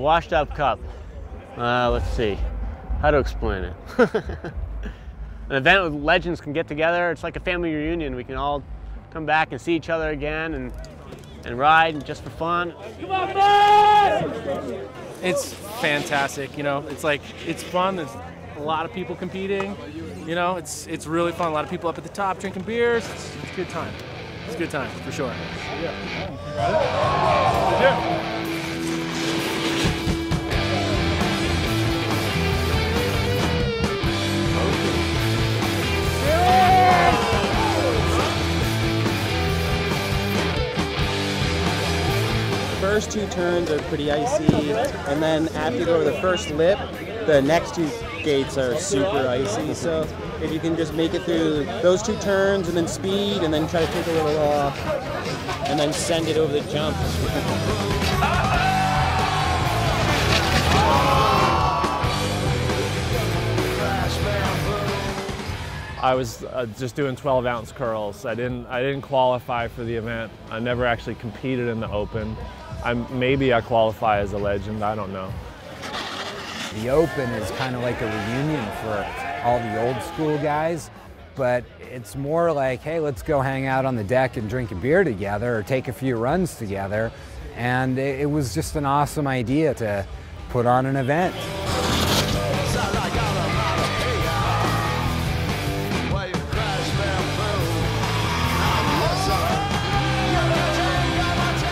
washed up cup. Let's see, how to explain it. An event with legends can get together. It's like a family reunion. We can all come back and see each other again and ride just for fun. Come on, man! It's fantastic, you know. It's fun. There's a lot of people competing. You know, it's really fun. A lot of people up at the top drinking beers. It's a good time. It's a good time for sure. First two turns are pretty icy, and then after you go over the first lip, the next two gates are super icy. So if you can just make it through those two turns and then speed and then try to take a little off and then send it over the jump. I was just doing 12-ounce curls. I didn't qualify for the event. I never actually competed in the Open. Maybe I qualify as a legend, I don't know. The Open is kind of like a reunion for all the old school guys, but it's more like, hey, let's go hang out on the deck and drink a beer together or take a few runs together. And it was just an awesome idea to put on an event.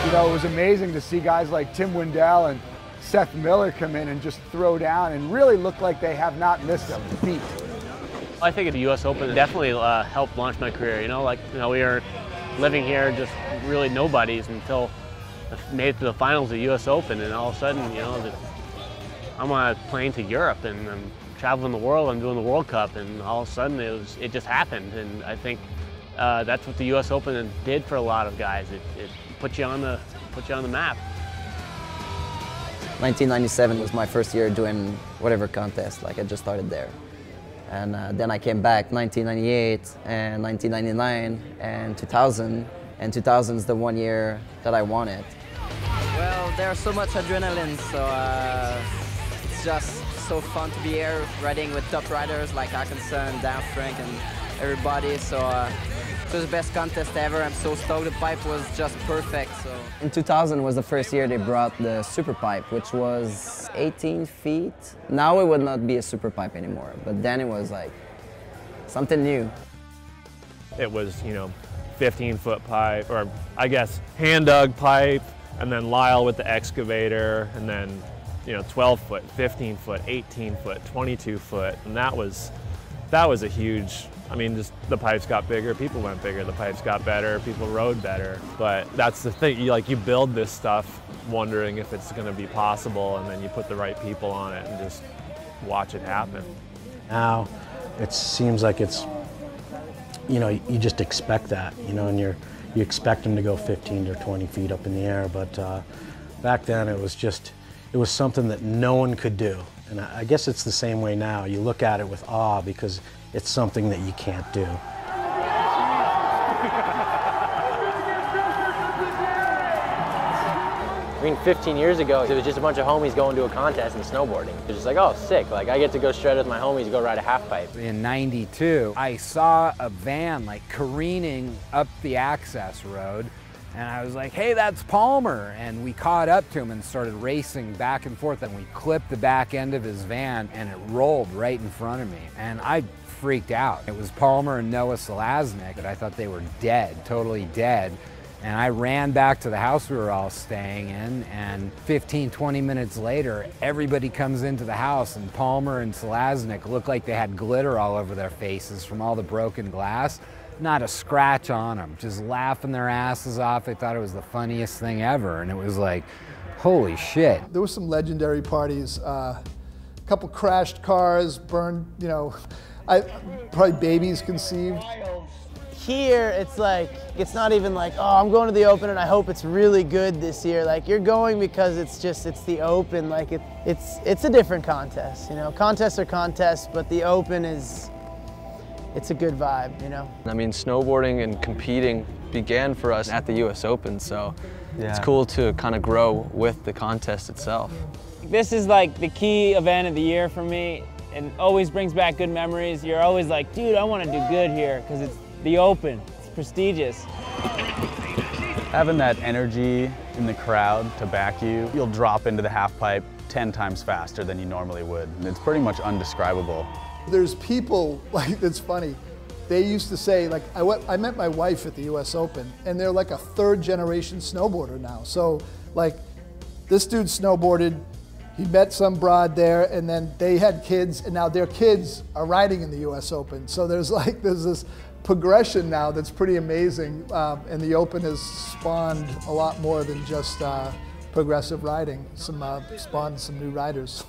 You know, it was amazing to see guys like Tim Wendell and Seth Miller come in and just throw down and really look like they have not missed a beat. I think the U.S. Open definitely helped launch my career. You know, we were living here just really nobodies until I made it to the finals of the U.S. Open, and all of a sudden, you know, I'm on a plane to Europe and I'm traveling the world. I'm doing the World Cup, and all of a sudden it just happened. And I think that's what the U.S. Open did for a lot of guys. It put you on the map. 1997 was my first year doing whatever contest. Like I just started there, and then I came back 1998 and 1999 and 2000. And 2000 is the one year that I won it. Well, there's so much adrenaline, so it's just so fun to be here riding with top riders like Haakonsen, Dan Frank, and everybody. So it was the best contest ever. I'm so stoked. The pipe was just perfect. So. In 2000 was the first year they brought the super pipe, which was 18 feet. Now it would not be a super pipe anymore, but then it was like something new. It was, you know, 15-foot pipe, or I guess hand-dug pipe, and then Lyle with the excavator, and then, you know, 12-foot, 15-foot, 18-foot, 22-foot, and that was a huge. I mean, just the pipes got bigger, people went bigger, the pipes got better, people rode better. But that's the thing, you build this stuff wondering if it's gonna be possible, and then you put the right people on it and just watch it happen. Now, it seems like it's, you know, you just expect that, you know, and you expect them to go 15 or 20 feet up in the air, but back then it was something that no one could do. And I guess it's the same way now. You look at it with awe because it's something that you can't do. I mean, 15 years ago, it was just a bunch of homies going to a contest and snowboarding. It was just like, oh, sick. Like, I get to go shred with my homies, go ride a half pipe. In '92, I saw a van like careening up the access road, and I was like, hey, that's Palmer. And we caught up to him and started racing back and forth, and we clipped the back end of his van, and it rolled right in front of me. And I freaked out. It was Palmer and Noah Selaznick, and I thought they were dead, totally dead. And I ran back to the house we were all staying in, and 15, 20 minutes later, everybody comes into the house, and Palmer and Selaznick looked like they had glitter all over their faces from all the broken glass. Not a scratch on them, just laughing their asses off. They thought it was the funniest thing ever, and it was like, holy shit. There were some legendary parties. A couple crashed cars, burned, you know, probably babies conceived. Here, it's like, it's not even like, oh, I'm going to the Open and I hope it's really good this year. Like, you're going because it's the Open. Like, it's a different contest, you know. Contests are contests, but the Open it's a good vibe, you know. I mean, snowboarding and competing began for us at the US Open, so it's cool to kind of grow with the contest itself. This is like the key event of the year for me, and always brings back good memories. You're always like, dude, I want to do good here because it's the Open. It's prestigious. Having that energy in the crowd to back you, you'll drop into the half pipe 10 times faster than you normally would. And it's pretty much undescribable. There's people, like, it's funny. They used to say, like, I met my wife at the US Open, and they're like a third generation snowboarder now. So, like, this dude snowboarded, he met some broad there, and then they had kids, and now their kids are riding in the US Open. So there's this progression now that's pretty amazing, and the Open has spawned a lot more than just progressive riding. Spawned some new riders.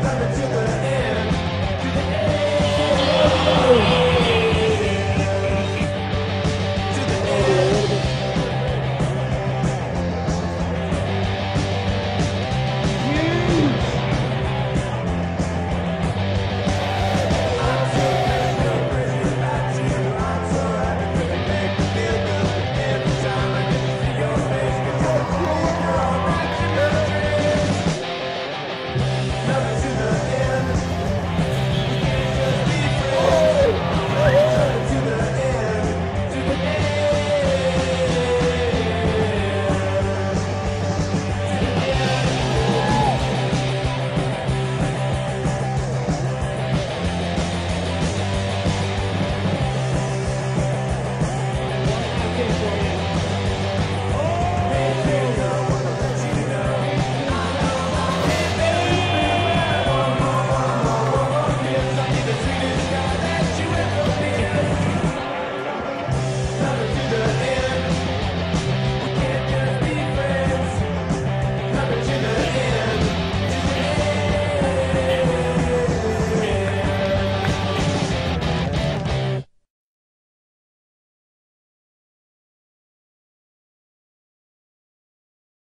Never